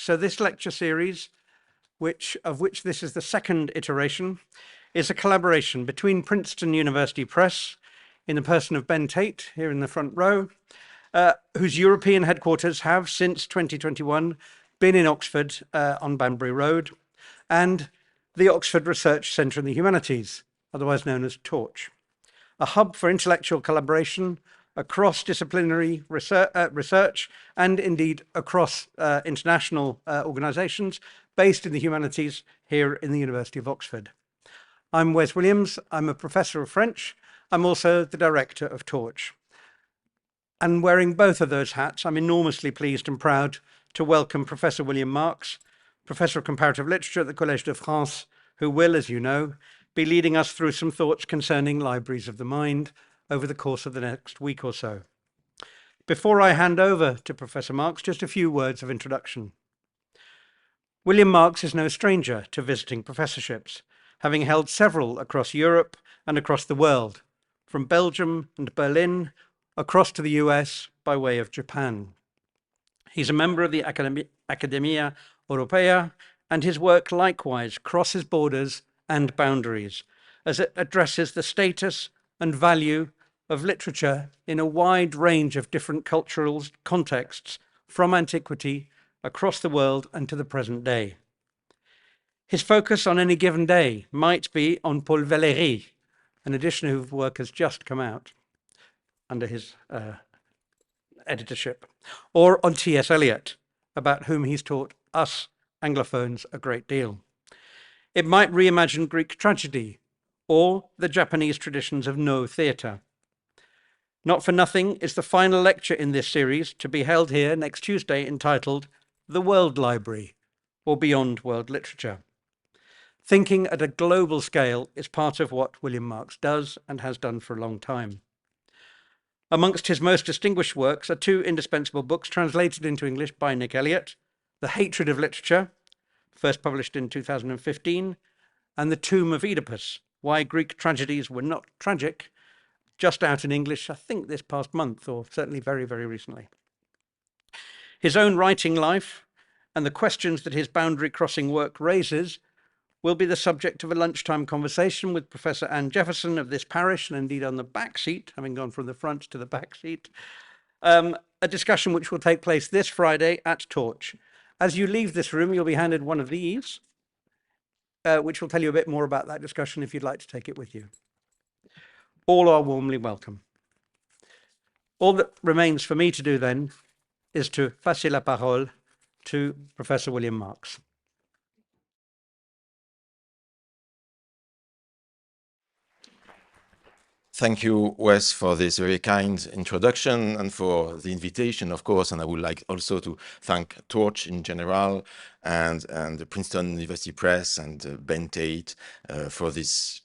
So this lecture series, of which this is the second iteration, is a collaboration between Princeton University Press, in the person of Ben Tate, here in the front row, whose European headquarters have, since 2021, been in Oxford on Banbury Road, and the Oxford Research Centre in the Humanities, otherwise known as Torch, a hub for intellectual collaboration across disciplinary research and indeed across international organisations based in the humanities here in the University of Oxford. I'm Wes Williams. I'm a professor of French. I'm also the director of Torch. And wearing both of those hats, I'm enormously pleased and proud to welcome Professor William Marx, Professor of Comparative Literature at the Collège de France, who will, as you know, be leading us through some thoughts concerning libraries of the mind over the course of the next week or so. Before I hand over to Professor Marx, just a few words of introduction. William Marx is no stranger to visiting professorships, having held several across Europe and across the world, from Belgium and Berlin across to the US by way of Japan. He's a member of the Academia Europaea, and his work likewise crosses borders and boundaries as it addresses the status and value of literature in a wide range of different cultural contexts from antiquity across the world and to the present day. His focus on any given day might be on Paul Valéry, an edition whose work has just come out under his editorship, or on T.S. Eliot, about whom he's taught us Anglophones a great deal. It might reimagine Greek tragedy or the Japanese traditions of no theatre. Not for nothing is the final lecture in this series to be held here next Tuesday entitled The World Library, or Beyond World Literature. Thinking at a global scale is part of what William Marx does and has done for a long time. Amongst his most distinguished works are two indispensable books translated into English by Nick Elliott, The Hatred of Literature, first published in 2015, and The Tomb of Oedipus, Why Greek Tragedies Were Not Tragic, just out in English, I think this past month, or certainly very, very recently. His own writing life and the questions that his boundary-crossing work raises will be the subject of a lunchtime conversation with Professor Anne Jefferson of this parish, and indeed on the back seat, having gone from the front to the back seat, a discussion which will take place this Friday at Torch. As you leave this room, you'll be handed one of these, which will tell you a bit more about that discussion if you'd like to take it with you. All are warmly welcome. All that remains for me to do then is to passer la parole to Professor William Marx. Thank you, Wes, for this very kind introduction and for the invitation, of course. And I would like also to thank Torch in general and the Princeton University Press and Ben Tate for this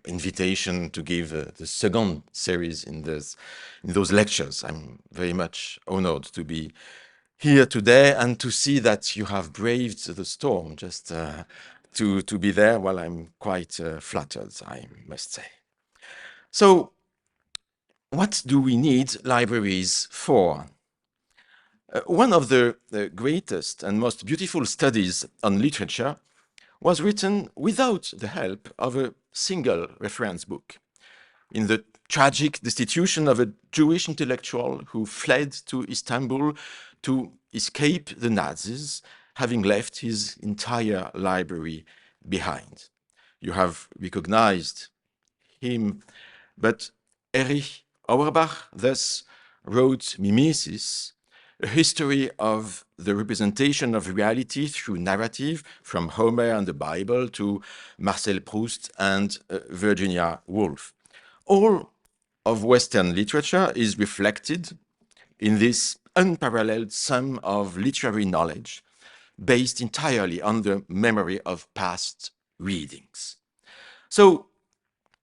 invitation to give the second series in those lectures. I'm very much honored to be here today and to see that you have braved the storm just to be there. Well, I'm quite flattered, I must say. So, what do we need libraries for? One of the greatest and most beautiful studies on literature was written without the help of a single reference book. In the tragic destitution of a Jewish intellectual who fled to Istanbul to escape the Nazis, having left his entire library behind. You have recognized him, but Erich Auerbach thus wrote Mimesis, a history of the representation of reality through narrative, from Homer and the Bible to Marcel Proust and Virginia Woolf. All of Western literature is reflected in this unparalleled sum of literary knowledge based entirely on the memory of past readings. So,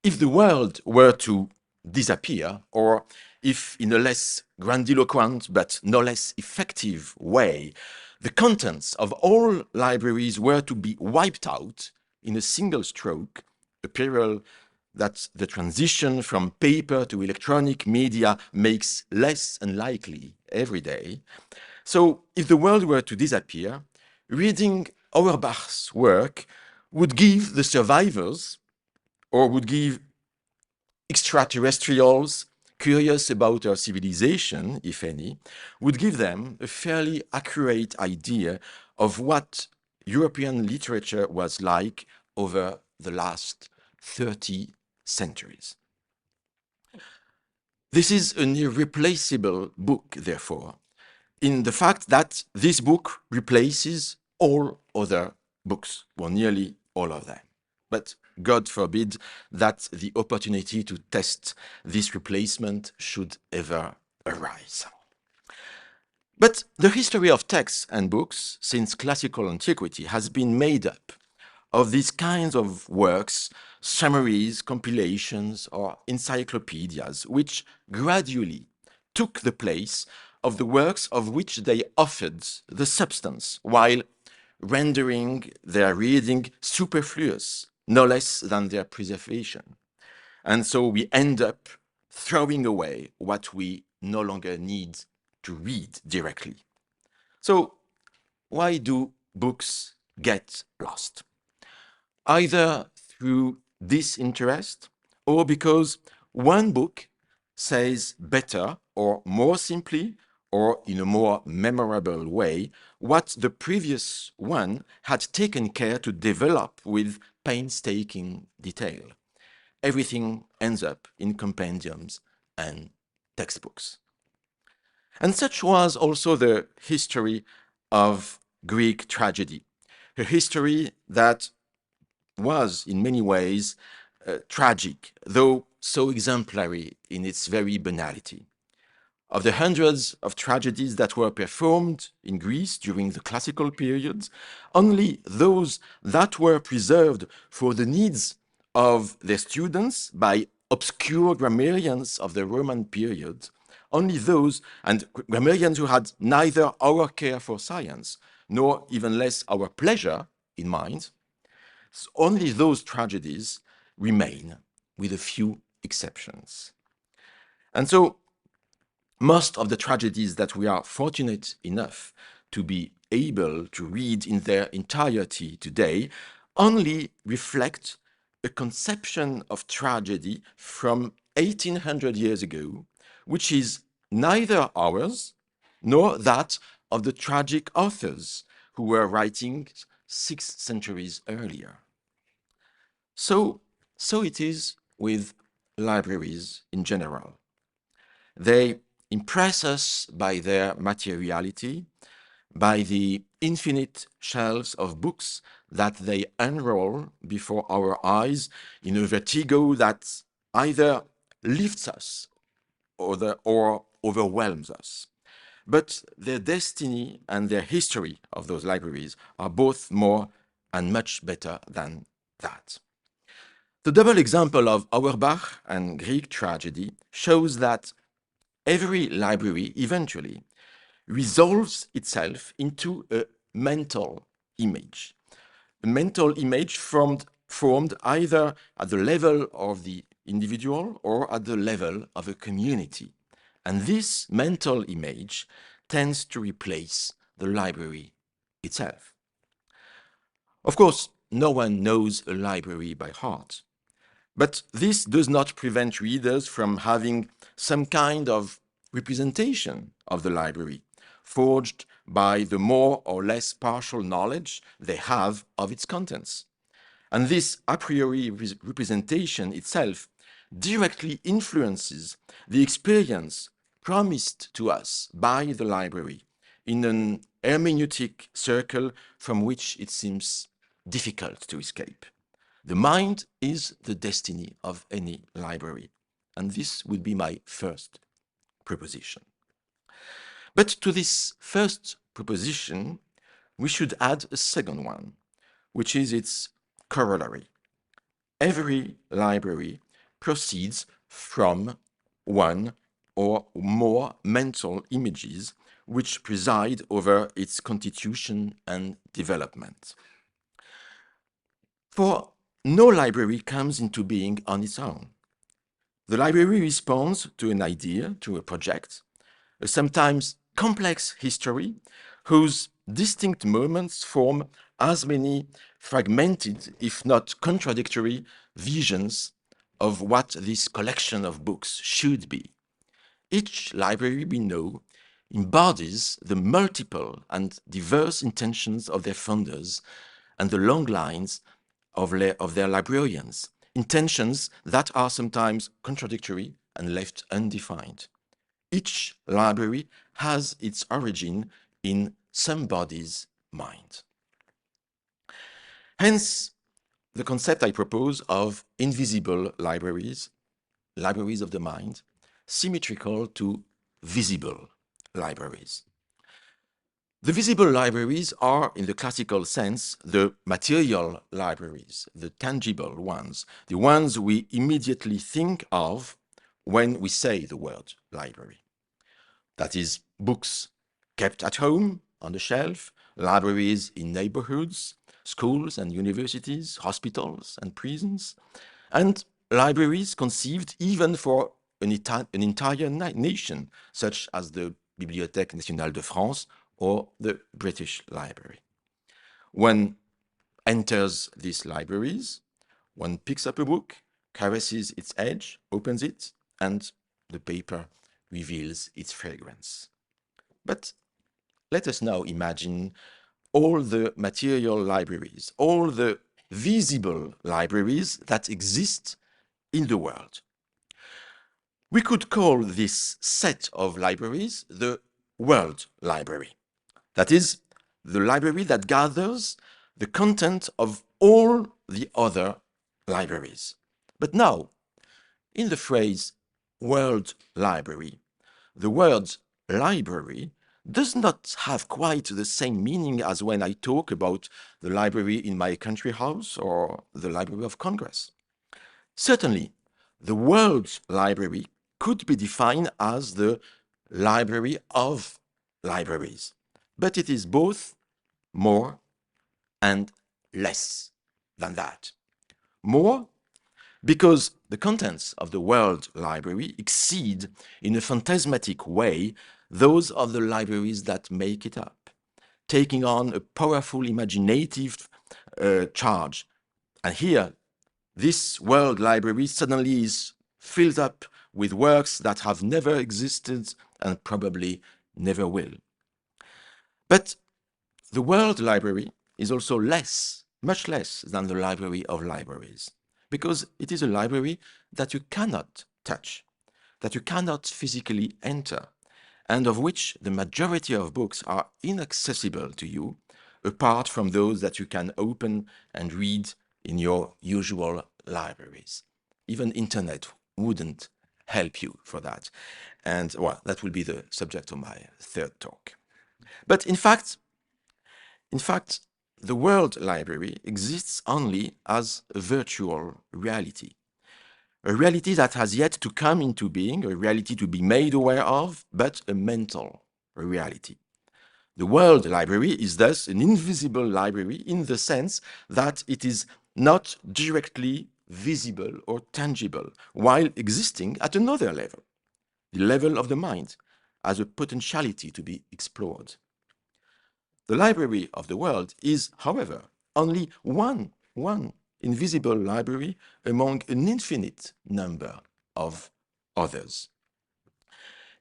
if the world were to disappear, or if in a less grandiloquent but no less effective way, the contents of all libraries were to be wiped out in a single stroke, a peril that the transition from paper to electronic media makes less unlikely every day. So if the world were to disappear, reading Auerbach's work would give the survivors, or would give extraterrestrials curious about our civilization, if any, would give them a fairly accurate idea of what European literature was like over the last 30 centuries. This is an irreplaceable book, therefore, in the fact that this book replaces all other books, or nearly all of them. But God forbid that the opportunity to test this replacement should ever arise. But the history of texts and books since classical antiquity has been made up of these kinds of works, summaries, compilations, or encyclopedias, which gradually took the place of the works of which they offered the substance, while rendering their reading superfluous, no less than their preservation. And so we end up throwing away what we no longer need to read directly. So why do books get lost? Either through disinterest or because one book says better or more simply or in a more memorable way what the previous one had taken care to develop with painstaking detail. Everything ends up in compendiums and textbooks. And such was also the history of Greek tragedy, a history that was in many ways tragic, though so exemplary in its very banality. Of the hundreds of tragedies that were performed in Greece during the classical periods, only those that were preserved for the needs of their students by obscure grammarians of the Roman period, only those, and grammarians who had neither our care for science nor even less our pleasure in mind, only those tragedies remain, with a few exceptions. And so most of the tragedies that we are fortunate enough to be able to read in their entirety today only reflect a conception of tragedy from 1800 years ago, which is neither ours nor that of the tragic authors who were writing 6 centuries earlier. So it is with libraries in general. They impress us by their materiality, by the infinite shelves of books that they unroll before our eyes in a vertigo that either lifts us or overwhelms us. But their destiny and their history of those libraries are both more and much better than that. The double example of Auerbach and Greek tragedy shows that every library eventually resolves itself into a mental image formed either at the level of the individual or at the level of a community. And this mental image tends to replace the library itself. Of course, no one knows a library by heart. But this does not prevent readers from having some kind of representation of the library, forged by the more or less partial knowledge they have of its contents. And this a priori representation itself directly influences the experience promised to us by the library in an hermeneutic circle from which it seems difficult to escape. The mind is the destiny of any library, and this would be my first proposition. But to this first proposition, we should add a second one, which is its corollary. Every library proceeds from one or more mental images which preside over its constitution and development. For no library comes into being on its own. The library responds to an idea, to a project, a sometimes complex history whose distinct moments form as many fragmented, if not contradictory, visions of what this collection of books should be. Each library we know embodies the multiple and diverse intentions of their founders and the long lines of their librarians, intentions that are sometimes contradictory and left undefined. Each library has its origin in somebody's mind. Hence, the concept I propose of invisible libraries, libraries of the mind, symmetrical to visible libraries. The visible libraries are, in the classical sense, the material libraries, the tangible ones, the ones we immediately think of when we say the word library. That is, books kept at home, on the shelf, libraries in neighborhoods, schools and universities, hospitals and prisons, and libraries conceived even for an entire nation, such as the Bibliothèque Nationale de France or the British Library. One enters these libraries, one picks up a book, caresses its edge, opens it, and the paper reveals its fragrance. But let us now imagine all the material libraries, all the visible libraries that exist in the world. We could call this set of libraries the World Library. That is, the library that gathers the content of all the other libraries. But now, in the phrase World Library, the word library does not have quite the same meaning as when I talk about the library in my country house or the Library of Congress. Certainly, the World Library could be defined as the library of libraries, but it is both more and less than that. More because the contents of the World Library exceed in a phantasmatic way those of the libraries that make it up, taking on a powerful imaginative charge. And here, this World Library suddenly is filled up with works that have never existed and probably never will. But the World Library is also less, much less than the Library of Libraries, because it is a library that you cannot touch, that you cannot physically enter, and of which the majority of books are inaccessible to you, apart from those that you can open and read in your usual libraries. Even internet wouldn't help you for that. And well, that will be the subject of my third talk. But in fact, the World Library exists only as a virtual reality. A reality that has yet to come into being, a reality to be made aware of, but a mental reality. The World Library is thus an invisible library in the sense that it is not directly visible or tangible, while existing at another level, the level of the mind, as a potentiality to be explored. The library of the world is, however, only one invisible library among an infinite number of others.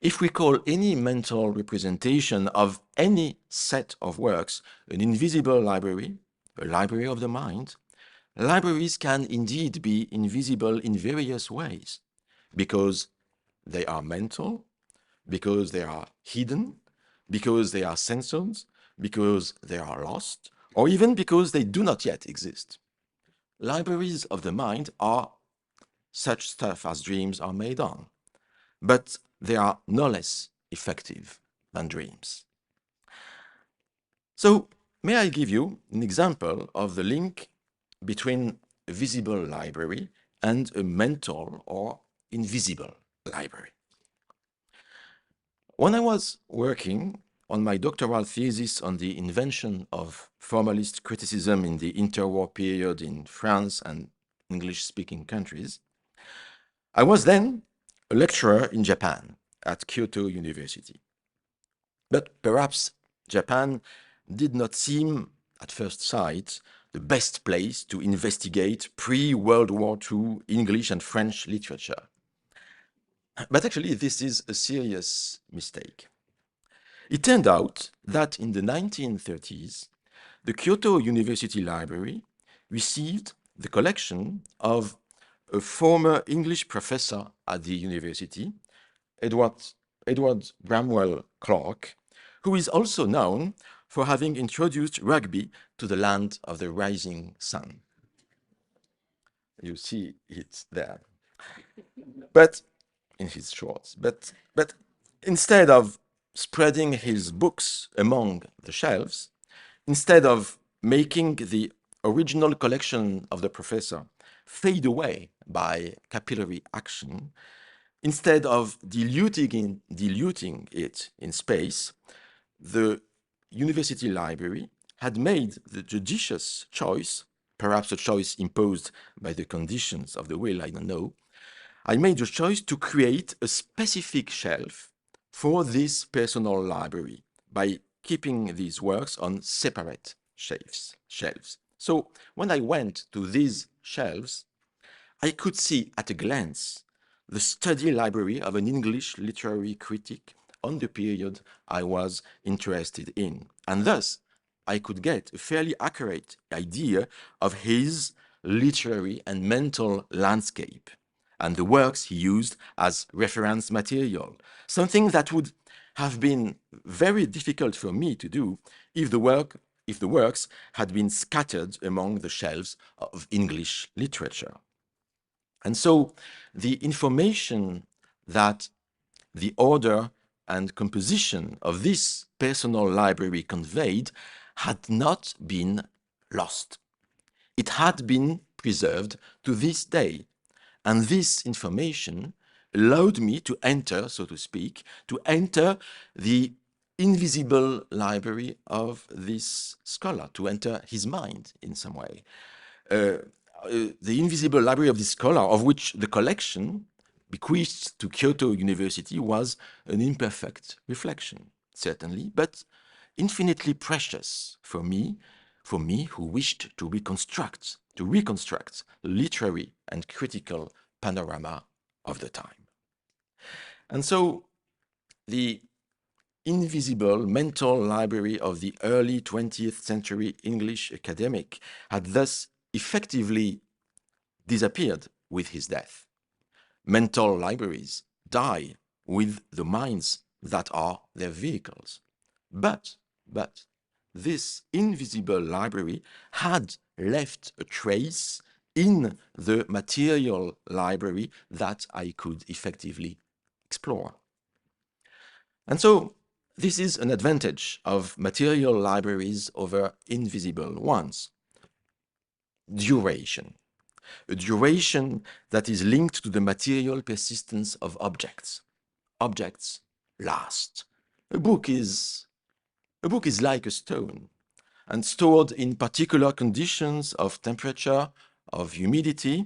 If we call any mental representation of any set of works an invisible library, a library of the mind, libraries can indeed be invisible in various ways, because they are mental, because they are hidden, because they are censored, because they are lost, or even because they do not yet exist. Libraries of the mind are such stuff as dreams are made on, but they are no less effective than dreams. So, may I give you an example of the link between a visible library and a mental or invisible library? When I was working on my doctoral thesis on the invention of formalist criticism in the interwar period in France and English-speaking countries, I was then a lecturer in Japan at Kyoto University. But perhaps Japan did not seem, at first sight, the best place to investigate pre-World War II English and French literature. But actually, this is a serious mistake. It turned out that in the 1930s, the Kyoto University Library received the collection of a former English professor at the university, Edward Bramwell Clark, who is also known for having introduced rugby to the land of the rising sun. You see it there. But in his shorts. But instead of spreading his books among the shelves, instead of making the original collection of the professor fade away by capillary action, instead of diluting it in space, the university library had made the judicious choice, perhaps a choice imposed by the conditions of the will, I don't know. I made the choice to create a specific shelf for this personal library by keeping these works on separate shelves. So when I went to these shelves, I could see at a glance the study library of an English literary critic on the period I was interested in. And thus, I could get a fairly accurate idea of his literary and mental landscape and the works he used as reference material, something that would have been very difficult for me to do if the works had been scattered among the shelves of English literature. And so the information that the order and composition of this personal library conveyed had not been lost. It had been preserved to this day. And this information allowed me to enter, so to speak, to enter the invisible library of this scholar, to enter his mind in some way. The invisible library of this scholar, of which the collection bequeathed to Kyoto University was an imperfect reflection, certainly, but infinitely precious for me who wished to reconstruct the literary and critical panorama of the time. And so the invisible mental library of the early 20th century English academic had thus effectively disappeared with his death. Mental libraries die with the minds that are their vehicles. But this invisible library had left a trace in the material library that I could effectively explore. And so this is an advantage of material libraries over invisible ones. Duration. A duration that is linked to the material persistence of objects. Objects last. A book is like a stone, and stored in particular conditions of temperature, of humidity,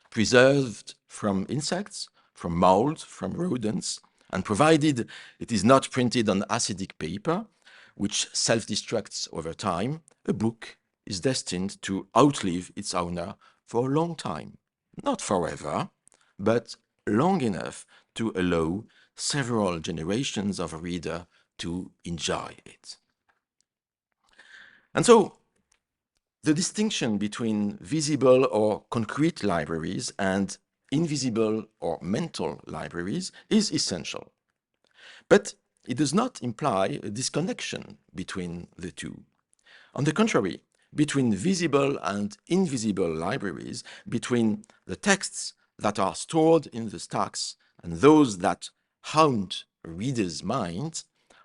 preserved from insects, from mold, from rodents, and provided it is not printed on acidic paper, which self-destructs over time, a book is destined to outlive its owner for a long time. Not forever, but long enough to allow several generations of reader to enjoy it. And so, the distinction between visible or concrete libraries and invisible or mental libraries is essential. But it does not imply a disconnection between the two. On the contrary, between visible and invisible libraries, between the texts that are stored in the stacks and those that haunt a reader's mind,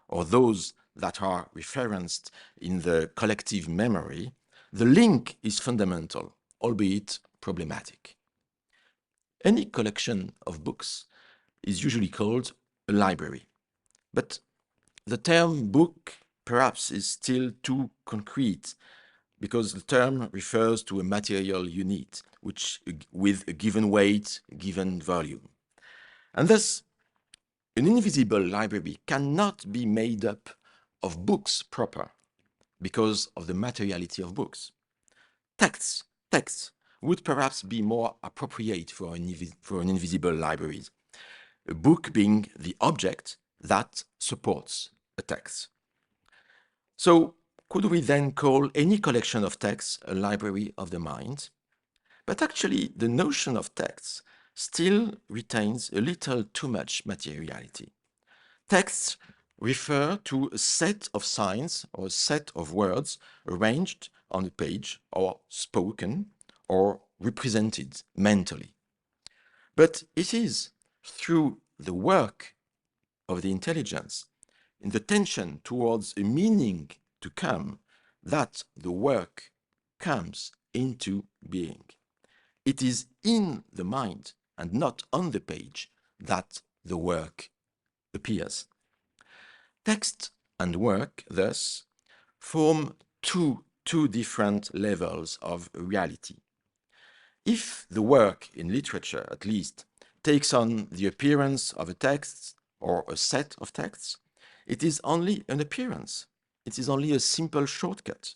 or those that are referenced in the collective memory, the link is fundamental, albeit problematic. Any collection of books is usually called a library, but the term book perhaps is still too concrete because the term refers to a material unit with a given weight, given volume. And thus, an invisible library cannot be made up of books proper because of the materiality of books. Texts would perhaps be more appropriate for an invisible library, a book being the object that supports a text. So, could we then call any collection of texts a library of the mind? But actually, the notion of texts still retains a little too much materiality. Texts refer to a set of signs or a set of words arranged on a page or spoken or represented mentally. But it is through the work of the intelligence, in the tension towards a meaning to come, that the work comes into being. It is in the mind and not on the page that the work appears. Text and work, thus, form two different levels of reality. If the work, in literature at least, takes on the appearance of a text or a set of texts, it is only an appearance. It is only a simple shortcut.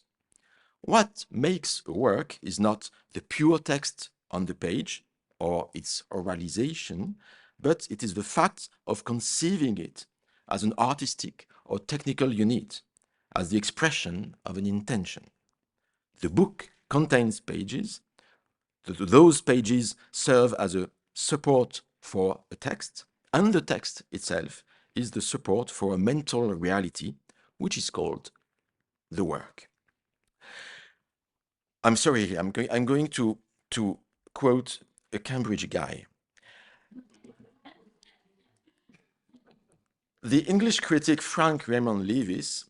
What makes a work is not the pure text on the page or its oralization, but it is the fact of conceiving it as an artistic or technical unit, as the expression of an intention. The book contains pages. Those pages serve as a support for a text, and the text itself is the support for a mental reality, which is called the work. I'm sorry, I'm going to quote a Cambridge guy. The English critic Frank Raymond Lewis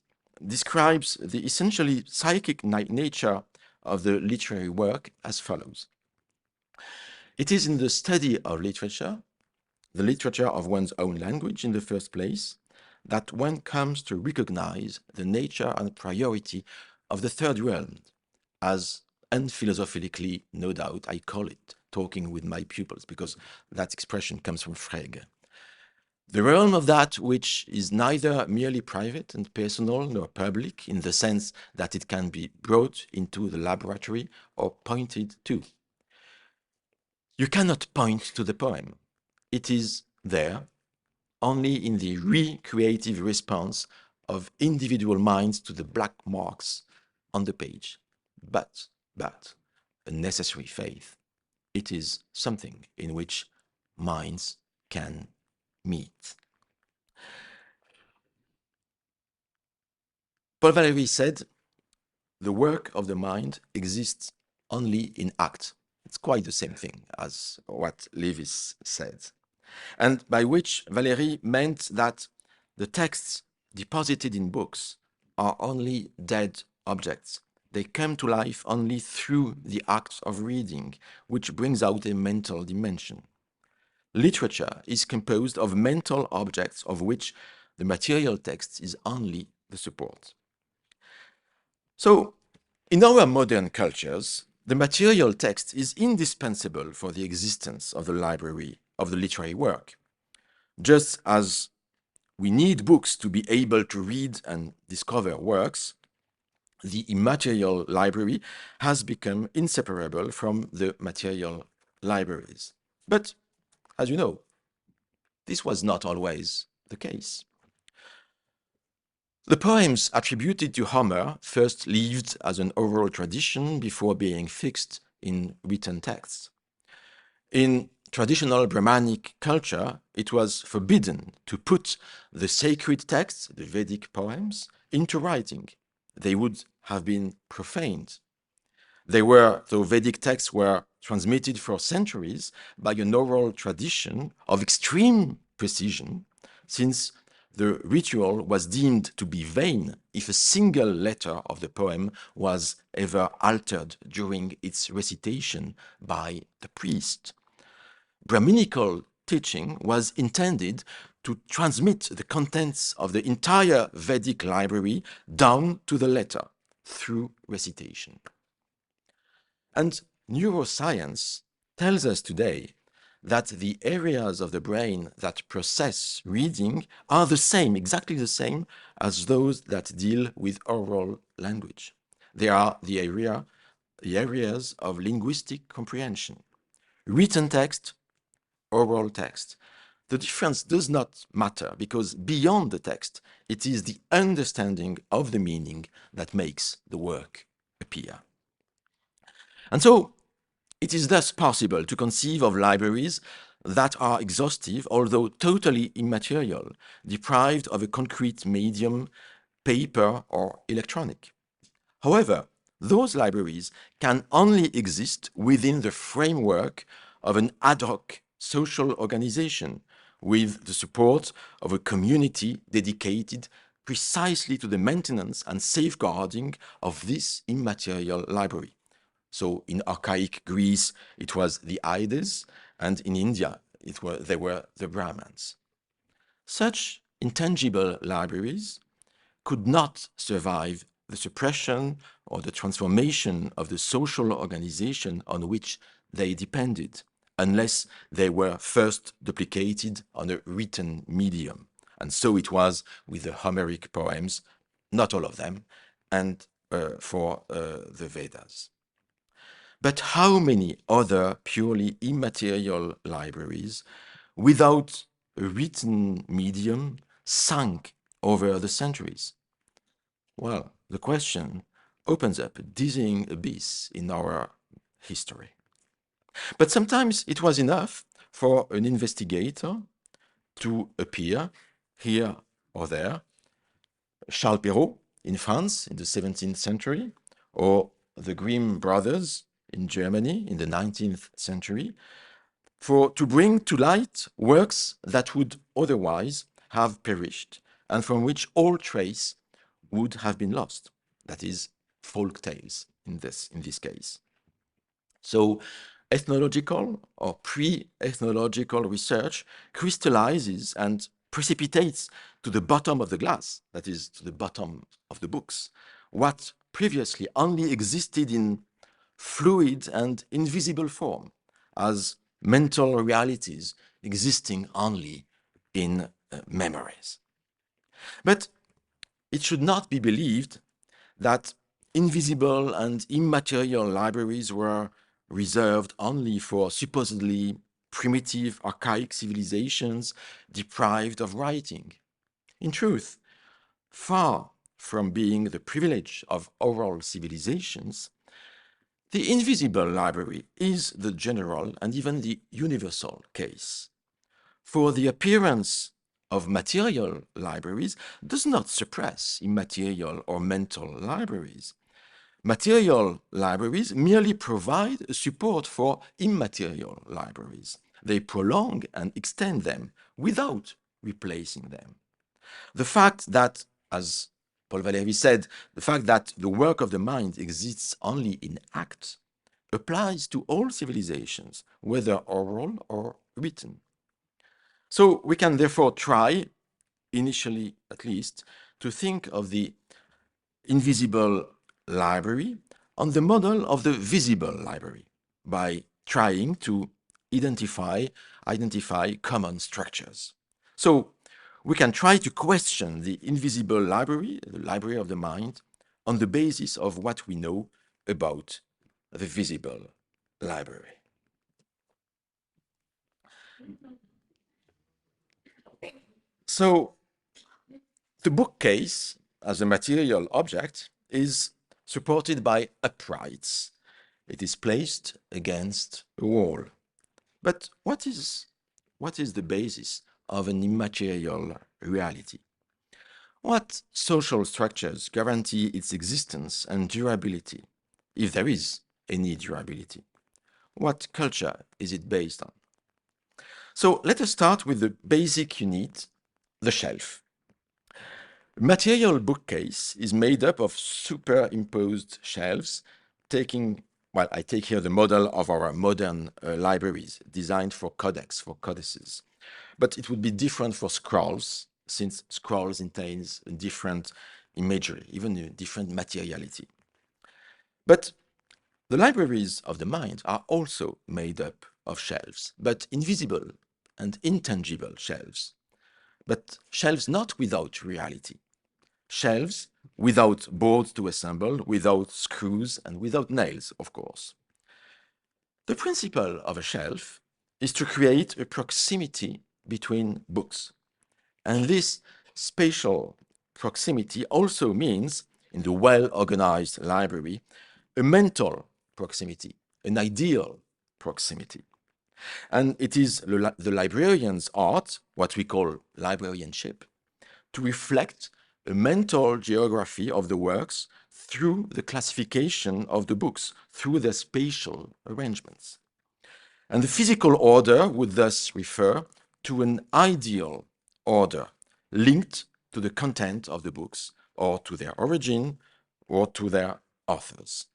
describes the essentially psychic nature of the literary work as follows. It is in the study of literature, the literature of one's own language in the first place, that one comes to recognize the nature and priority of the third realm, as unphilosophically, no doubt, I call it, talking with my pupils, because that expression comes from Frege. The realm of that which is neither merely private and personal nor public in the sense that it can be brought into the laboratory or pointed to. You cannot point to the poem. It is there only in the recreative response of individual minds to the black marks on the page. But, a necessary faith. It is something in which minds can meet. Paul Valéry said, the work of the mind exists only in act. It's quite the same thing as what Lewis said. And by which Valéry meant that the texts deposited in books are only dead objects. They come to life only through the act of reading, which brings out a mental dimension. Literature is composed of mental objects of which the material text is only the support. So, in our modern cultures, the material text is indispensable for the existence of the library of the literary work. Just as we need books to be able to read and discover works, the immaterial library has become inseparable from the material libraries. But, as you know, this was not always the case. The poems attributed to Homer first lived as an oral tradition before being fixed in written texts. In traditional Brahmanic culture, it was forbidden to put the sacred texts, the Vedic poems, into writing. They would have been profaned. The Vedic texts were transmitted for centuries by an oral tradition of extreme precision, since the ritual was deemed to be vain if a single letter of the poem was ever altered during its recitation by the priest. Brahminical teaching was intended to transmit the contents of the entire Vedic library down to the letter through recitation. And neuroscience tells us today that the areas of the brain that process reading are the same, exactly the same, as those that deal with oral language. They are the areas of linguistic comprehension. Written text, oral text. The difference does not matter because beyond the text, it is the understanding of the meaning that makes the work appear. And so it is thus possible to conceive of libraries that are exhaustive, although totally immaterial, deprived of a concrete medium, paper or electronic. However, those libraries can only exist within the framework of an ad hoc social organization with the support of a community dedicated precisely to the maintenance and safeguarding of this immaterial library. So in archaic Greece, it was the Ides, and in India, they were the Brahmins. Such intangible libraries could not survive the suppression or the transformation of the social organization on which they depended, unless they were first duplicated on a written medium. And so it was with the Homeric poems, not all of them, and for the Vedas. But how many other purely immaterial libraries without a written medium sank over the centuries? Well, the question opens up a dizzying abyss in our history. But sometimes it was enough for an investigator to appear here or there. Charles Perrault in France in the 17th century, or the Grimm brothers in Germany in the 19th century, to bring to light works that would otherwise have perished and from which all trace would have been lost. That is, folk tales in this case. So ethnological or pre-ethnological research crystallizes and precipitates to the bottom of the glass, that is, to the bottom of the books, what previously only existed in fluid and invisible form as mental realities existing only in memories. But it should not be believed that invisible and immaterial libraries were reserved only for supposedly primitive, archaic civilizations deprived of writing. In truth, far from being the privilege of oral civilizations, the invisible library is the general and even the universal case. For the appearance of material libraries does not suppress immaterial or mental libraries. Material libraries merely provide a support for immaterial libraries. They prolong and extend them without replacing them. The fact that, as Paul Valéry said, the fact that the work of the mind exists only in act applies to all civilizations, whether oral or written. So we can therefore try, initially at least, to think of the invisible library on the model of the visible library by trying to identify common structures. So we can try to question the invisible library, the library of the mind, on the basis of what we know about the visible library. So the bookcase as a material object is supported by uprights. It is placed against a wall. But what is the basis of an immaterial reality? What social structures guarantee its existence and durability, if there is any durability? What culture is it based on? So let us start with the basic unit, the shelf. Material bookcase is made up of superimposed shelves, I take here the model of our modern libraries designed for codices. But it would be different for scrolls, since scrolls contains a different imagery, even a different materiality. But the libraries of the mind are also made up of shelves, but invisible and intangible shelves. But shelves not without reality. Shelves without boards to assemble, without screws, and without nails, of course. The principle of a shelf is to create a proximity between books. And this spatial proximity also means, in the well-organized library, a mental proximity, an ideal proximity. And it is the librarian's art, what we call librarianship, to reflect a mental geography of the works through the classification of the books, through their spatial arrangements. And the physical order would thus refer to an ideal order linked to the content of the books, or to their origin, or to their authors.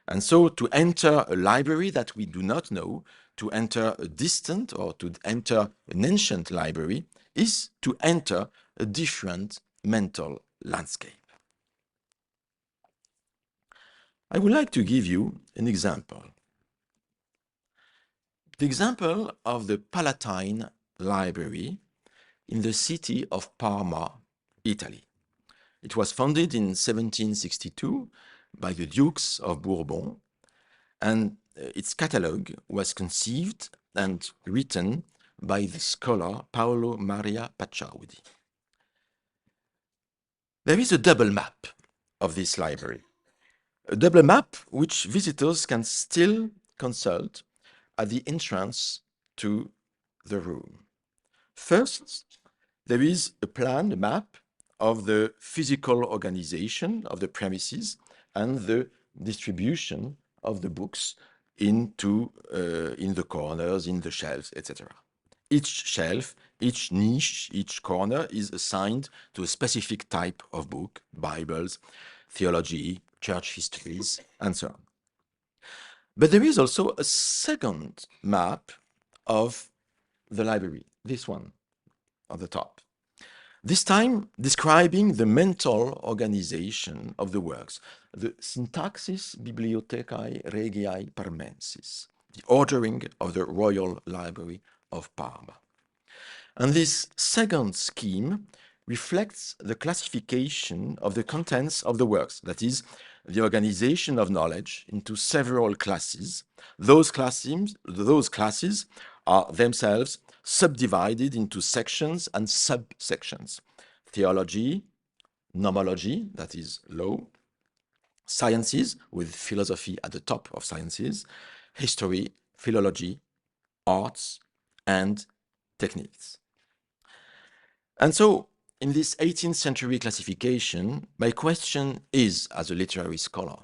And so to enter a library that we do not know, to enter a distant or to enter an ancient library, is to enter a different mental landscape. I would like to give you an example. The example of the Palatine Library in the city of Parma, Italy. It was founded in 1762 by the Dukes of Bourbon, and its catalogue was conceived and written by the scholar Paolo Maria Pacciaudi. There is a double map of this library, a double map which visitors can still consult at the entrance to the room. First, there is a plan, a map of the physical organization of the premises and the distribution of the books into in the corners, in the shelves, etc. Each shelf, each niche, each corner is assigned to a specific type of book, Bibles, theology, church histories, and so on. But there is also a second map of the library, this one on the top. This time describing the mental organization of the works, the Syntaxis Bibliothecae Regiae Parmensis, the ordering of the Royal Library of Parma. And this second scheme reflects the classification of the contents of the works, that is, the organization of knowledge into several classes. Those classes are themselves subdivided into sections and subsections. Theology, nomology, that is law, sciences, with philosophy at the top of sciences, history, philology, arts, and techniques. And so, in this 18th century classification, my question is, as a literary scholar,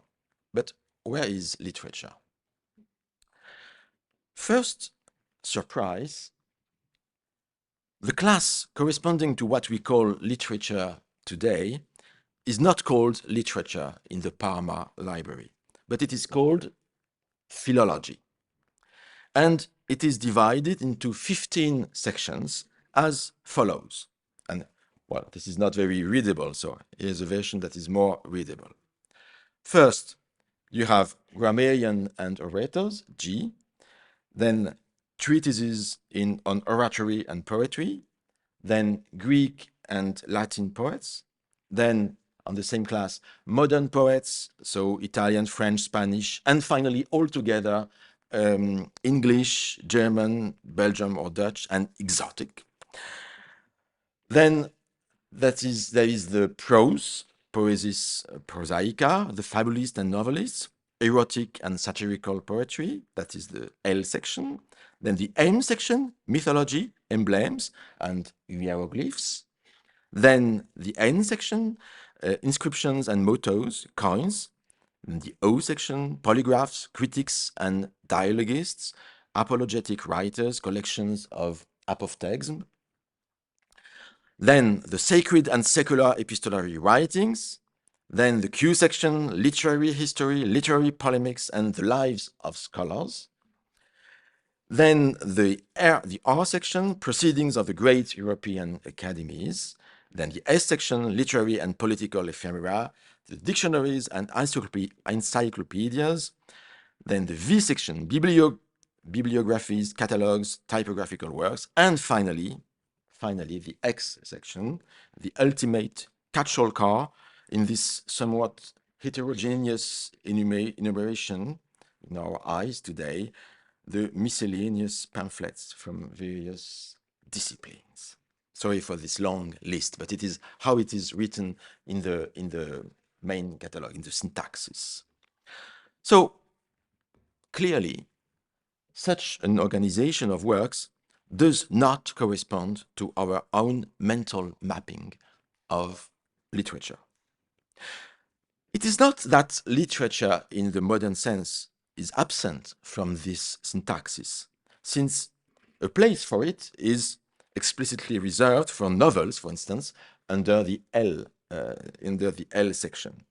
but where is literature? First, surprise, the class corresponding to what we call literature today is not called literature in the Parma library, but it is called philology. And it is divided into 15 sections as follows. And well, this is not very readable, so here's a version that is more readable. First, you have grammarian and orators, G, then treatises on oratory and poetry, then Greek and Latin poets, then on the same class, modern poets, so Italian, French, Spanish, and finally, all together, English, German, Belgium or Dutch, and exotic. Then there is the prose, poesis prosaica, the fabulist and novelists, erotic and satirical poetry, that is the L section. Then the M section, mythology, emblems, and hieroglyphs. Then the N section, inscriptions and mottos, coins. Then the O section, polygraphs, critics and dialogists, apologetic writers, collections of apophthegms. Then the sacred and secular epistolary writings. Then the Q section, literary history, literary polemics, and the lives of scholars. Then the R section, proceedings of the great European academies. Then the S section, literary and political ephemera, the dictionaries and encyclopedias. Then the V section, bibliographies, catalogs, typographical works, and finally, the X section, the ultimate catch-all car in this somewhat heterogeneous enumeration in our eyes today, the miscellaneous pamphlets from various disciplines. Sorry for this long list, but it is how it is written in the main catalog, in the syntaxis. So clearly, such an organization of works does not correspond to our own mental mapping of literature. It is not that literature in the modern sense is absent from this syntaxis, since a place for it is explicitly reserved for novels, for instance, under the L section.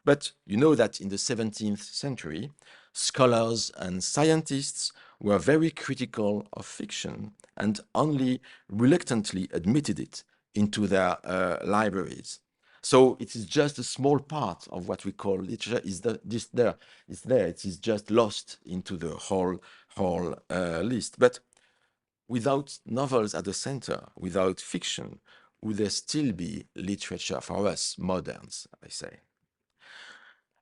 But you know that in the 17th century, scholars and scientists were very critical of fiction and only reluctantly admitted it into their libraries. So it is just a small part of what we call literature is there. It is just lost into the whole list. But without novels at the center, without fiction, would there still be literature for us moderns, I say?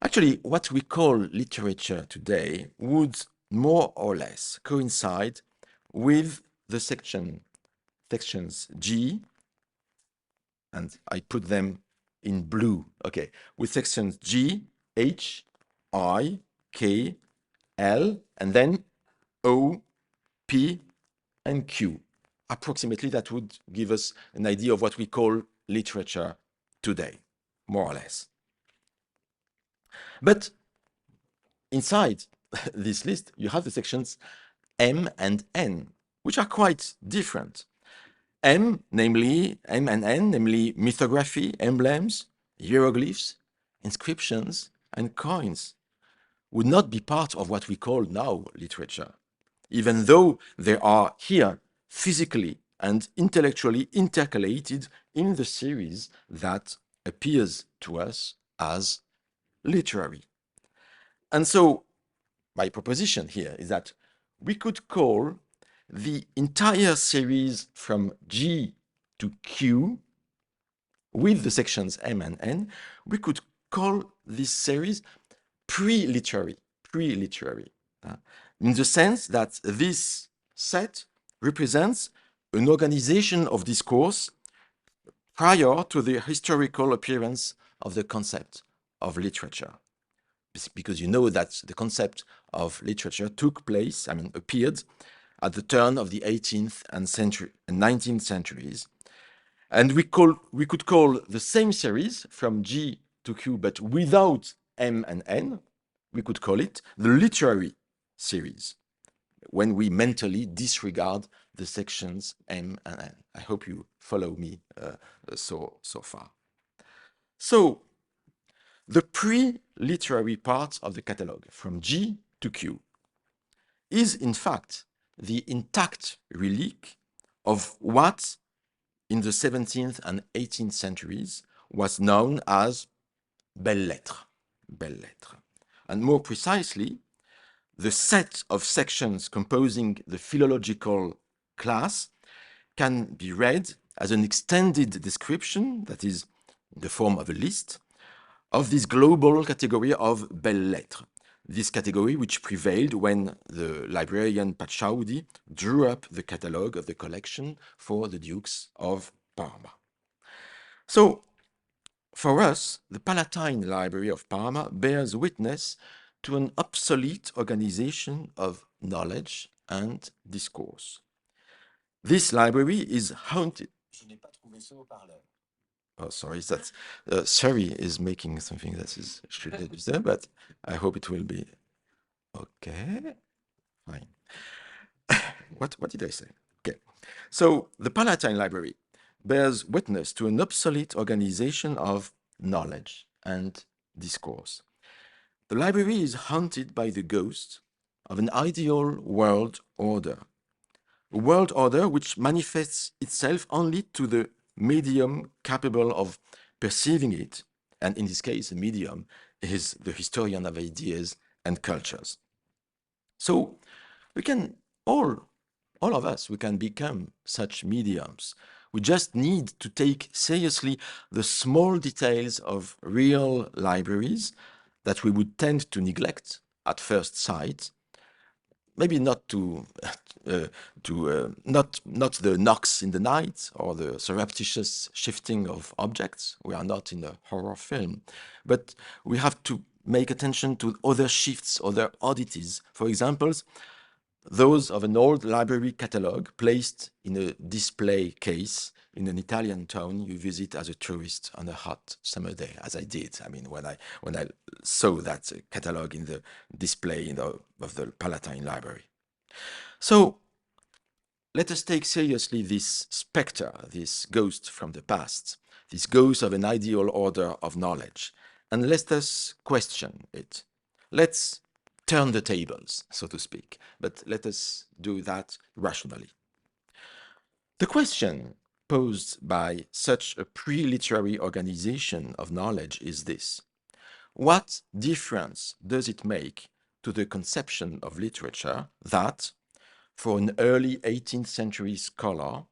Actually, what we call literature today would more or less coincide with the sections G, and I put them in blue, okay, with sections G, H, I, K, L, and then O, P, and Q. Approximately, that would give us an idea of what we call literature today, more or less. But inside this list, you have the sections M and N, which are quite different. M and N, namely mythography, emblems, hieroglyphs, inscriptions, and coins, would not be part of what we call now literature, even though they are here physically and intellectually intercalated in the series that appears to us as literary. And so my proposition here is that we could call the entire series from G to Q with the sections M and N, we could call this series pre-literary, in the sense that this set represents an organization of discourse prior to the historical appearance of the concept of literature. Because you know that the concept of literature appeared at the turn of the 18th and 19th centuries. And we could call the same series from G to Q, but without M and N, we could call it the literary series, when we mentally disregard the sections M and N. I hope you follow me so far. So, the pre-literary part of the catalogue, from G to Q, is in fact the intact relic of what in the 17th and 18th centuries was known as belles lettres. And more precisely, the set of sections composing the philological class can be read as an extended description, that is, in the form of a list, of this global category of belles lettres, this category which prevailed when the librarian Pachaudi drew up the catalogue of the collection for the Dukes of Parma. So, for us, the Palatine Library of Parma bears witness to an obsolete organization of knowledge and discourse. This library is haunted. Oh, sorry, that's Siri is making something that is should there, but I hope it will be okay. Fine. What did I say? Okay. So the Palatine Library bears witness to an obsolete organization of knowledge and discourse. The library is haunted by the ghost of an ideal world order, a world order which manifests itself only to the medium capable of perceiving it, and in this case, the medium is the historian of ideas and cultures. So, We can all of us, we can become such mediums. We just need to take seriously the small details of real libraries that we would tend to neglect at first sight. Maybe not not the knocks in the night or the surreptitious shifting of objects. We are not in a horror film, but we have to make attention to other shifts, other oddities. For example, those of an old library catalogue placed in a display case in an Italian town you visit as a tourist on a hot summer day, as I did. I mean, when I saw that catalogue in the display of the Palatine Library. So let us take seriously this spectre, this ghost from the past, this ghost of an ideal order of knowledge, and let us question it. Let's turn the tables, so to speak, but let us do that rationally. The question posed by such a pre-literary organization of knowledge is this: what difference does it make to the conception of literature that, for an early 18th century scholar,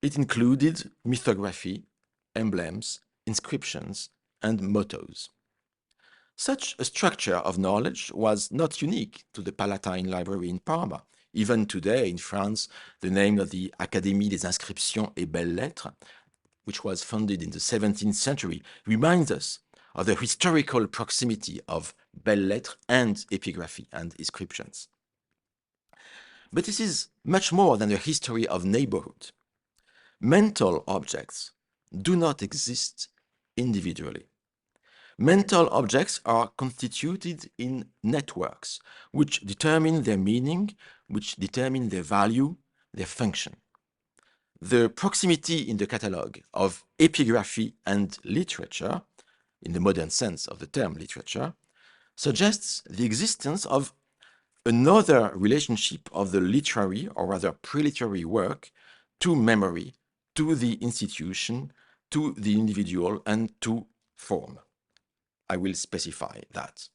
it included mythography, emblems, inscriptions, and mottos? Such a structure of knowledge was not unique to the Palatine Library in Parma. Even today in France, the name of the Académie des Inscriptions et Belles-Lettres, which was founded in the 17th century, reminds us of the historical proximity of belles-lettres and epigraphy and inscriptions. But this is much more than a history of neighborhood. Mental objects do not exist individually. Mental objects are constituted in networks, which determine their meaning, which determine their value, their function. The proximity in the catalogue of epigraphy and literature, in the modern sense of the term literature, suggests the existence of another relationship of the literary, or rather pre-literary work, to memory, to the institution, to the individual, and to form. I will specify that.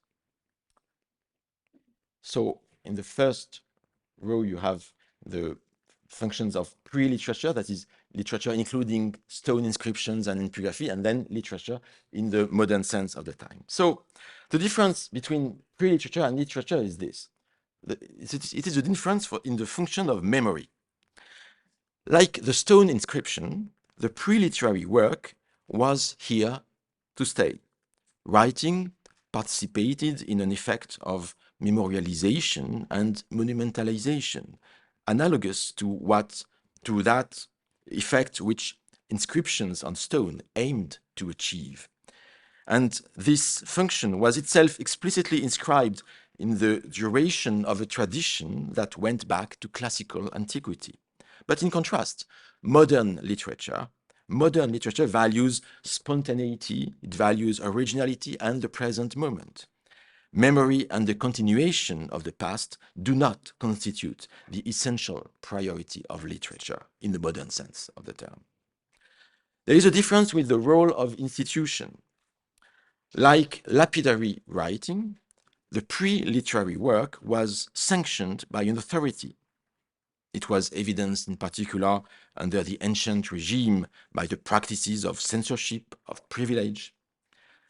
So in the first row, you have the functions of pre-literature, that is literature including stone inscriptions and epigraphy, and then literature in the modern sense of the time. So the difference between pre-literature and literature is this. It is a difference in the function of memory. Like the stone inscription, the pre-literary work was here to stay. Writing participated in an effect of memorialization and monumentalization, analogous to that effect which inscriptions on stone aimed to achieve. And this function was itself explicitly inscribed in the duration of a tradition that went back to classical antiquity. But in contrast, modern literature values spontaneity, it values originality and the present moment. Memory and the continuation of the past do not constitute the essential priority of literature in the modern sense of the term. There is a difference with the role of institution. Like lapidary writing, the pre-literary work was sanctioned by an authority. It was evidenced in particular under the ancient regime by the practices of censorship, of privilege.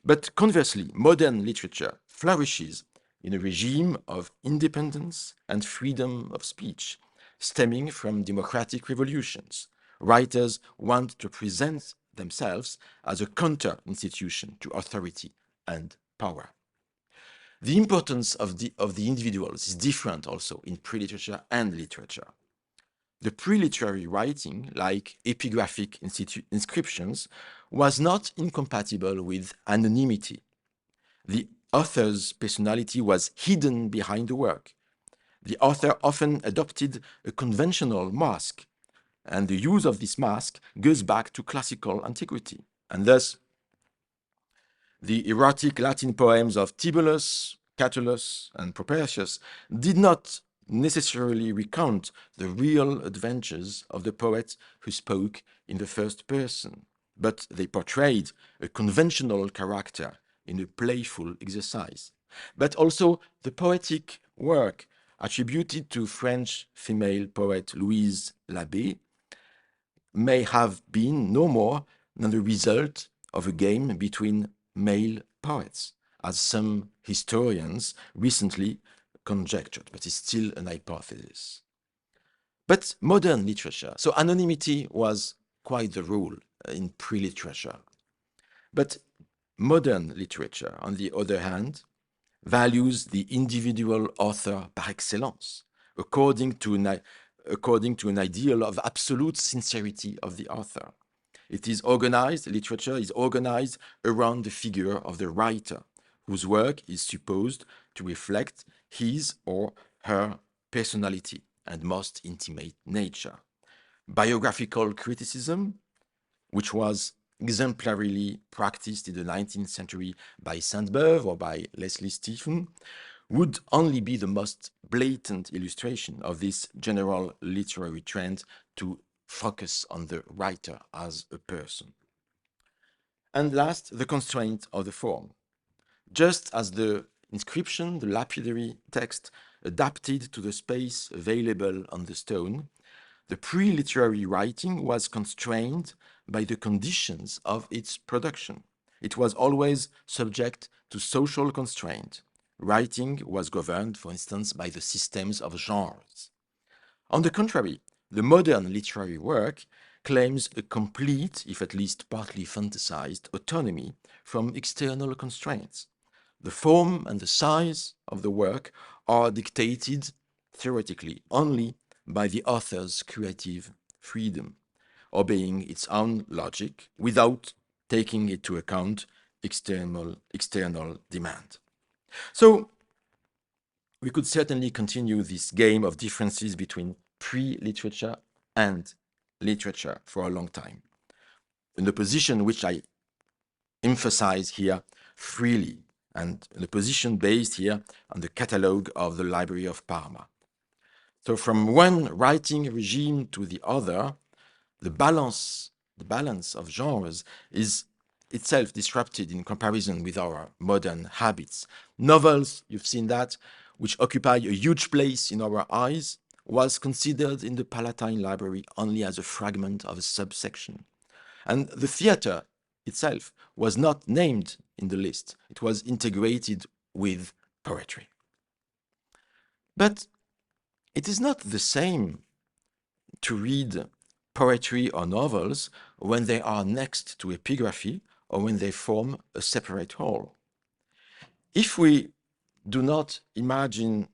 But conversely, modern literature flourishes in a regime of independence and freedom of speech, stemming from democratic revolutions. Writers want to present themselves as a counter-institution to authority and power. The importance of the individuals is different also in pre-literature and literature. The pre-literary writing, like epigraphic inscriptions, was not incompatible with anonymity. The author's personality was hidden behind the work. The author often adopted a conventional mask, and the use of this mask goes back to classical antiquity. And thus, the erotic Latin poems of Tibullus, Catullus, and Propertius did not necessarily recount the real adventures of the poet who spoke in the first person, but they portrayed a conventional character in a playful exercise. But also the poetic work attributed to French female poet Louise Labbé, may have been no more than the result of a game between male poets, as some historians recently conjectured, but it's still an hypothesis. But modern literature, so anonymity was quite the rule in pre-literature. But modern literature, on the other hand, values the individual author par excellence, according to an ideal of absolute sincerity of the author. It is organized, literature is organized around the figure of the writer, whose work is supposed to reflect his or her personality and most intimate nature. Biographical criticism, which was exemplarily practiced in the 19th century by Sainte-Beuve or by Leslie Stephen, would only be the most blatant illustration of this general literary trend to focus on the writer as a person. And last, the constraint of the form. Just as the inscription, the lapidary text, adapted to the space available on the stone, the pre-literary writing was constrained by the conditions of its production. It was always subject to social constraint. Writing was governed, for instance, by the systems of genres. On the contrary, the modern literary work claims a complete, if at least partly fantasized, autonomy from external constraints. The form and the size of the work are dictated, theoretically, only by the author's creative freedom, obeying its own logic without taking into account external demand. So we could certainly continue this game of differences between pre-literature and literature for a long time, in the position which I emphasize here freely, and the position based here on the catalogue of the Library of Parma. So from one writing regime to the other, the balance of genres is itself disrupted in comparison with our modern habits. Novels, you've seen that, which occupy a huge place in our eyes, was considered in the Palatine Library only as a fragment of a subsection. And the theater itself was not named in the list. It was integrated with poetry. But it is not the same to read poetry or novels when they are next to epigraphy or when they form a separate whole. If we do not imagine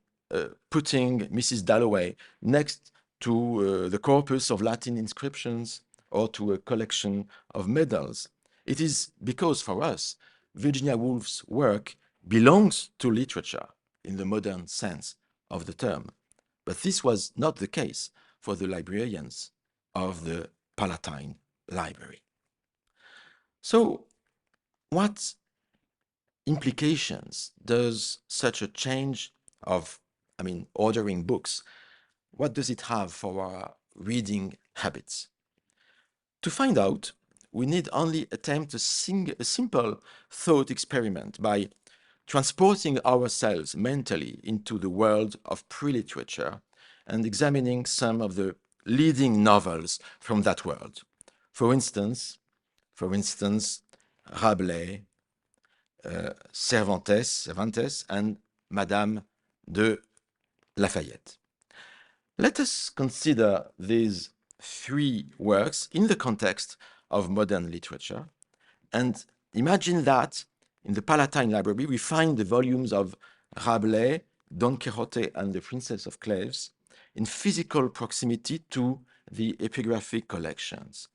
putting Mrs. Dalloway next to the corpus of Latin inscriptions or to a collection of medals, it is because for us, Virginia Woolf's work belongs to literature in the modern sense of the term. But this was not the case for the librarians of the Palatine Library. So, what implications does such a change of, ordering books, what does it have for our reading habits? To find out, we need only attempt a simple thought experiment by transporting ourselves mentally into the world of pre-literature and examining some of the leading novels from that world. For instance, Rabelais, Cervantes, and Madame de Lafayette. Let us consider these three works in the context of modern literature and imagine that in the Palatine Library we find the volumes of Rabelais, Don Quixote, and the Princess of Cleves in physical proximity to the epigraphic collections.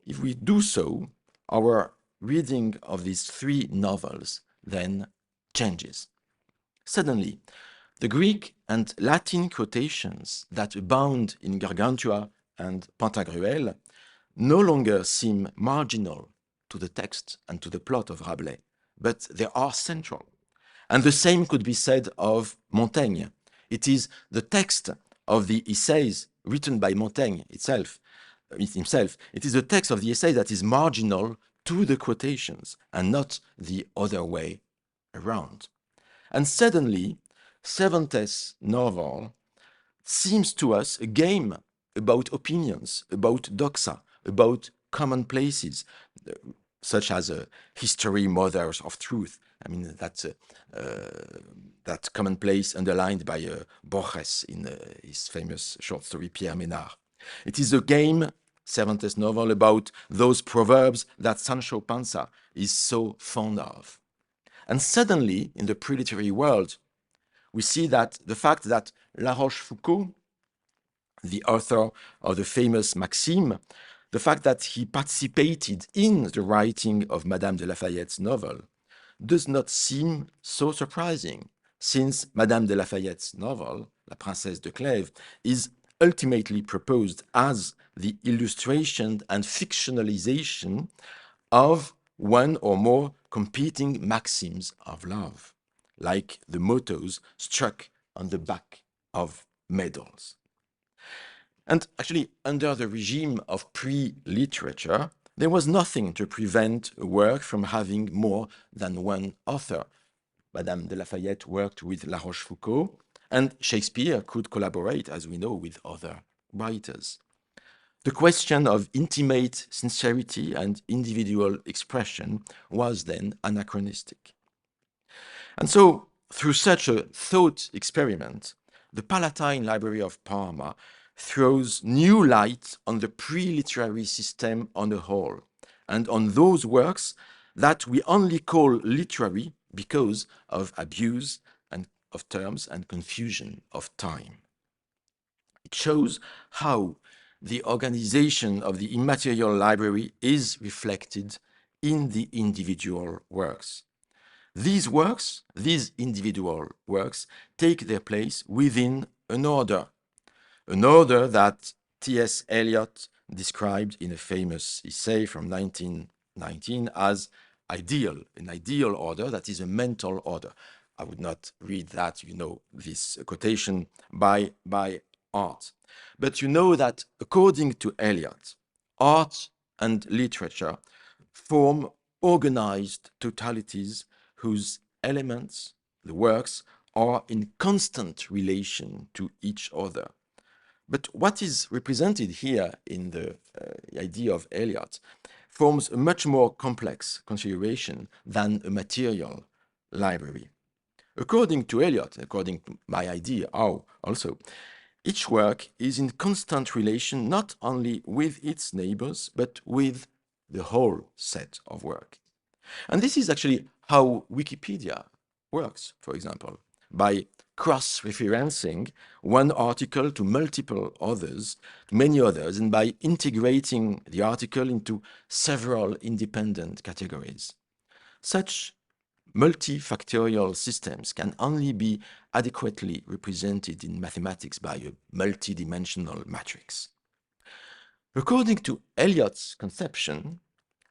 If we do so, our reading of these three novels then changes. Suddenly, the Greek and Latin quotations that abound in Gargantua and Pantagruel no longer seem marginal to the text and to the plot of Rabelais, but they are central. And the same could be said of Montaigne. It is the text of the essays written by Montaigne himself. It is the text of the essay that is marginal to the quotations and not the other way around. And suddenly, Cervantes' novel seems to us a game about opinions, about doxa, about commonplaces, such as history, mothers of truth. I mean, that commonplace underlined by Borges in his famous short story Pierre Ménard. It is a game, Cervantes' novel, about those proverbs that Sancho Panza is so fond of. And suddenly, in the pre-literary world, we see that the fact that La Rochefoucauld, the author of the famous Maxime, the fact that he participated in the writing of Madame de Lafayette's novel does not seem so surprising, since Madame de Lafayette's novel, La Princesse de Clèves, is ultimately proposed as the illustration and fictionalization of one or more competing maxims of love, like the mottos struck on the back of medals. And actually, under the regime of pre-literature, there was nothing to prevent a work from having more than one author. Madame de Lafayette worked with La Rochefoucauld, and Shakespeare could collaborate, as we know, with other writers. The question of intimate sincerity and individual expression was then anachronistic. And so, through such a thought experiment, the Palatine Library of Parma throws new light on the pre-literary system on a whole, and on those works that we only call literary because of abuse and of terms and confusion of time. It shows how the organization of the immaterial library is reflected in the individual works. These works, these individual works, take their place within an order that T.S. Eliot described in a famous essay from 1919 as ideal, an ideal order that is a mental order. I would not read that, you know, this quotation by art. But you know that according to Eliot, art and literature form organized totalities whose elements, the works, are in constant relation to each other. But what is represented here in the idea of Eliot forms a much more complex consideration than a material library. According to Eliot, according to my idea also, each work is in constant relation not only with its neighbors, but with the whole set of work. And this is actually how Wikipedia works, for example, by cross-referencing one article to multiple others, to many others, and by integrating the article into several independent categories. Such multifactorial systems can only be adequately represented in mathematics by a multidimensional matrix. According to Eliot's conception,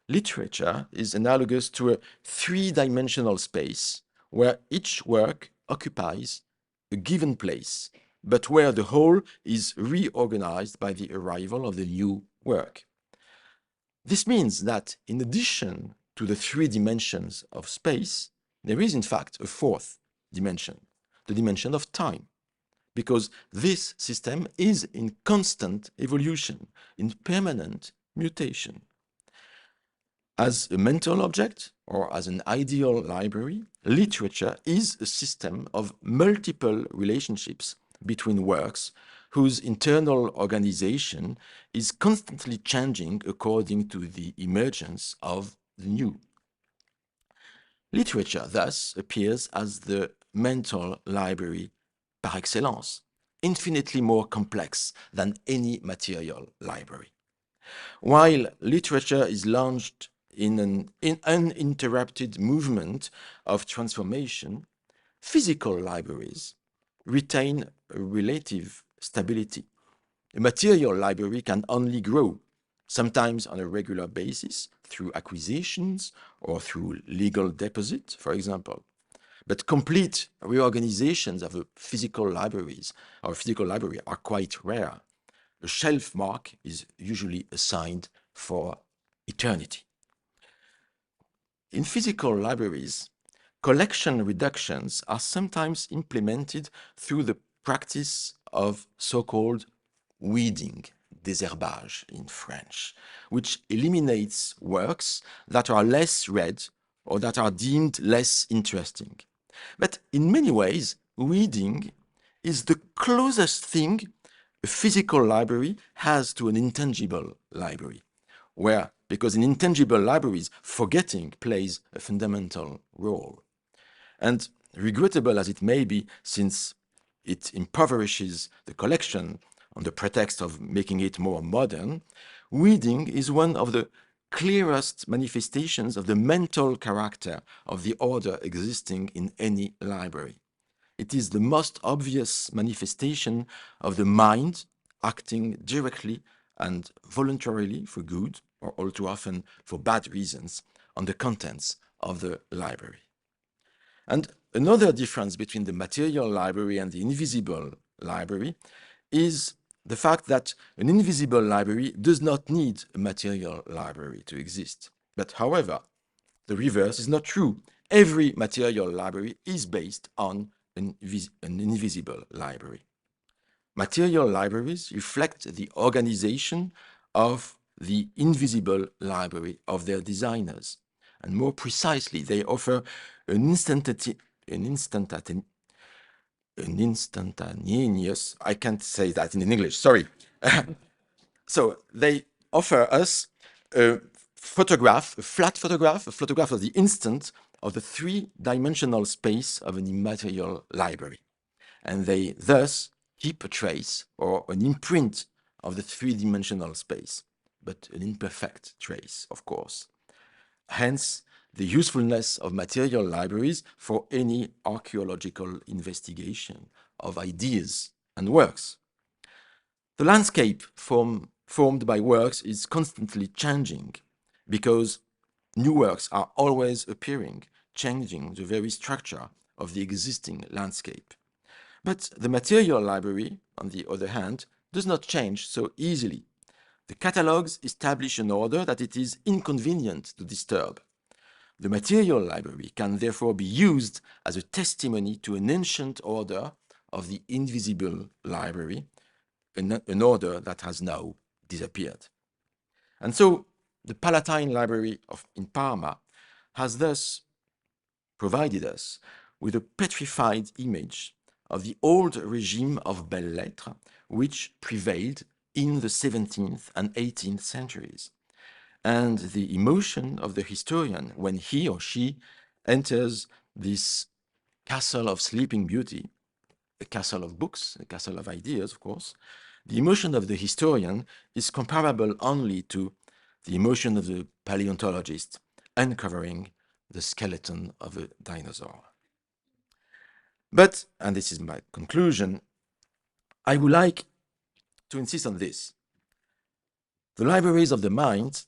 literature is analogous to a three-dimensional space where each work occupies a given place, but where the whole is reorganized by the arrival of the new work. This means that in addition to the three dimensions of space, there is in fact a fourth dimension, the dimension of time, because this system is in constant evolution, in permanent mutation. As a mental object or as an ideal library, literature is a system of multiple relationships between works whose internal organization is constantly changing according to the emergence of the new. Literature thus appears as the mental library par excellence, infinitely more complex than any material library. While literature is launched in an uninterrupted movement of transformation, physical libraries retain a relative stability. A material library can only grow, sometimes on a regular basis, through acquisitions or through legal deposit, for example. But complete reorganizations of a physical library are quite rare. A shelf mark is usually assigned for eternity. In physical libraries, collection reductions are sometimes implemented through the practice of so-called weeding, désherbage in French, which eliminates works that are less read or that are deemed less interesting. But in many ways, weeding is the closest thing a physical library has to an intangible library, where, because in intangible libraries, forgetting plays a fundamental role. And regrettable as it may be, since it impoverishes the collection on the pretext of making it more modern, weeding is one of the clearest manifestations of the mental character of the order existing in any library. It is the most obvious manifestation of the mind acting directly and voluntarily for good, or all too often for bad reasons, on the contents of the library. And another difference between the material library and the invisible library is the fact that an invisible library does not need a material library to exist. But however, the reverse is not true. Every material library is based on an invisible library. Material libraries reflect the organization of the invisible library of their designers. And more precisely, they offer an instantaneous, I can't say that in English, sorry. So they offer us a photograph, a photograph of the instant of the three-dimensional space of an immaterial library. And they thus keep a trace or an imprint of the three-dimensional space, but an imperfect trace, of course. Hence, the usefulness of material libraries for any archaeological investigation of ideas and works. The landscape formed by works is constantly changing because new works are always appearing, changing the very structure of the existing landscape. But the material library, on the other hand, does not change so easily. The catalogues establish an order that it is inconvenient to disturb. The material library can therefore be used as a testimony to an ancient order of the invisible library, an order that has now disappeared. And so the Palatine Library in Parma has thus provided us with a petrified image of the old regime of belles-lettres which prevailed in the 17th and 18th centuries, and the emotion of the historian when he or she enters this castle of sleeping beauty, a castle of books, a castle of ideas, of course. The emotion of the historian is comparable only to the emotion of the paleontologist uncovering the skeleton of a dinosaur. But, and this is my conclusion, I would like to insist on this. The libraries of the mind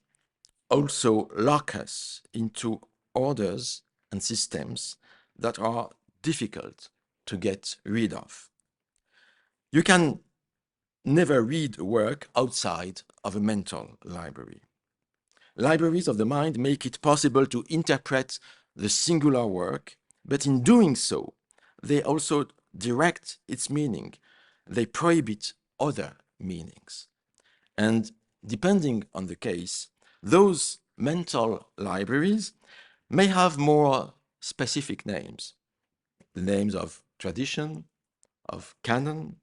also lock us into orders and systems that are difficult to get rid of. You can never read a work outside of a mental library. Libraries of the mind make it possible to interpret the singular work, but in doing so, they also direct its meaning. They prohibit other meanings. And depending on the case, those mental libraries may have more specific names. The names of tradition, of canon,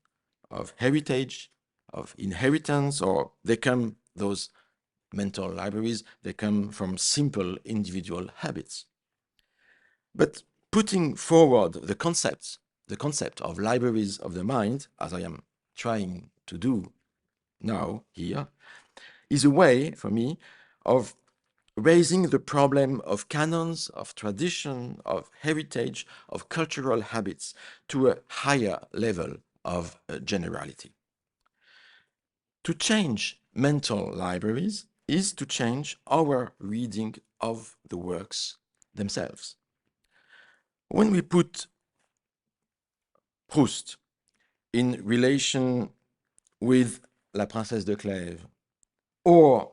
of heritage, of inheritance, or those mental libraries, they come from simple individual habits. But putting forward the concept of libraries of the mind, as I am trying to do now here, is a way for me of raising the problem of canons, of tradition, of heritage, of cultural habits to a higher level of generality. To change mental libraries is to change our reading of the works themselves. When we put Proust in relation with La Princesse de Clèves or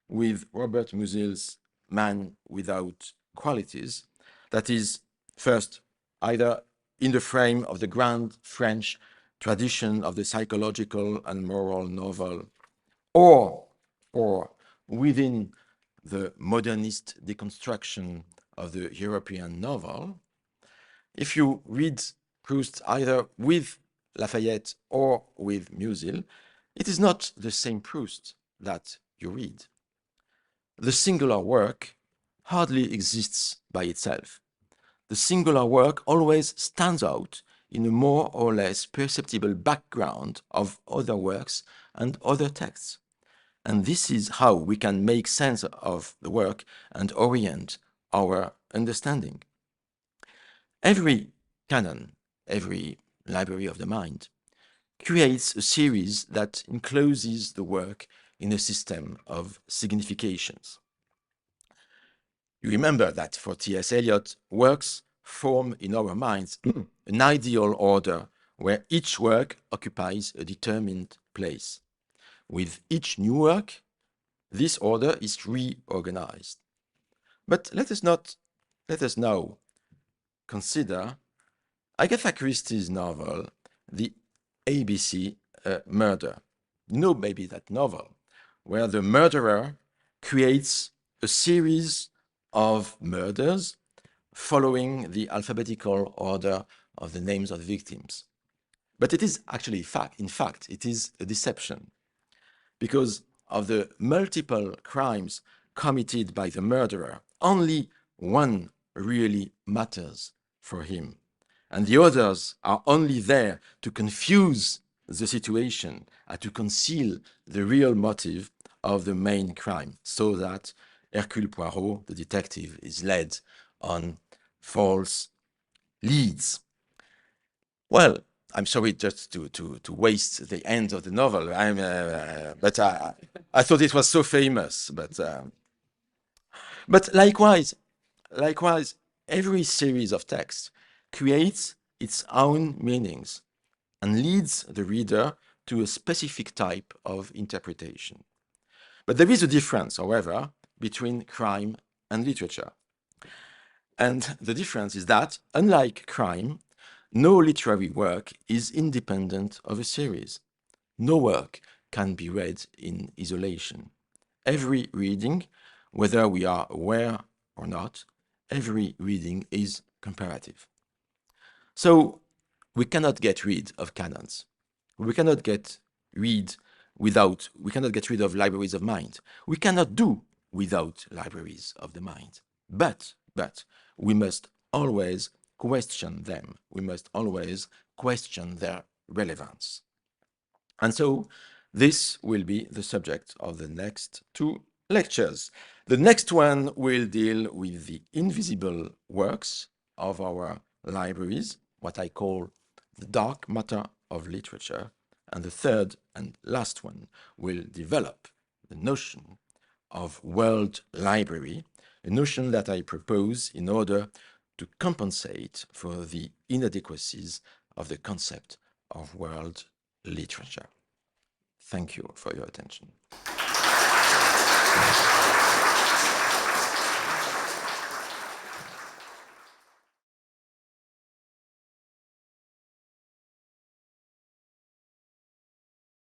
with Robert Musil's Man Without Qualities, that is, First, either in the frame of the grand French tradition of the psychological and moral novel, or within the modernist deconstruction of the European novel. If you read Proust either with Lafayette or with Musil, it is not the same Proust that you read. The singular work hardly exists by itself. The singular work always stands out in a more or less perceptible background of other works and other texts. And this is how we can make sense of the work and orient our understanding. Every canon, every library of the mind, creates a series that encloses the work in a system of significations. You remember that for T.S. Eliot, works form in our minds an ideal order where each work occupies a determined place. With each new work, this order is reorganized. But let us now consider Agatha Christie's novel, The ABC Murder. You know maybe that novel, where the murderer creates a series of murders following the alphabetical order of the names of the victims. But it is actually, in fact, it is a deception, because of the multiple crimes committed by the murderer, only one really matters for him. And the others are only there to confuse the situation and to conceal the real motive of the main crime, so that Hercule Poirot, the detective, is led on false leads. Well, I'm sorry just to waste the end of the novel. But I thought it was so famous. But likewise, every series of texts creates its own meanings and leads the reader to a specific type of interpretation. But there is a difference, however, between crime and literature. And the difference is that, unlike crime, no literary work is independent of a series. No work can be read in isolation. Every reading, whether we are aware or not, every reading is comparative. So we cannot get rid of canons. We cannot get rid of libraries of mind. We cannot do without libraries of the mind. But we must always question them. We must always question their relevance. And so this will be the subject of the next two lectures. The next one will deal with the invisible works of our libraries, what I call the dark matter of literature. And the third and last one will develop the notion of world library, a notion that I propose in order to compensate for the inadequacies of the concept of world literature. Thank you for your attention.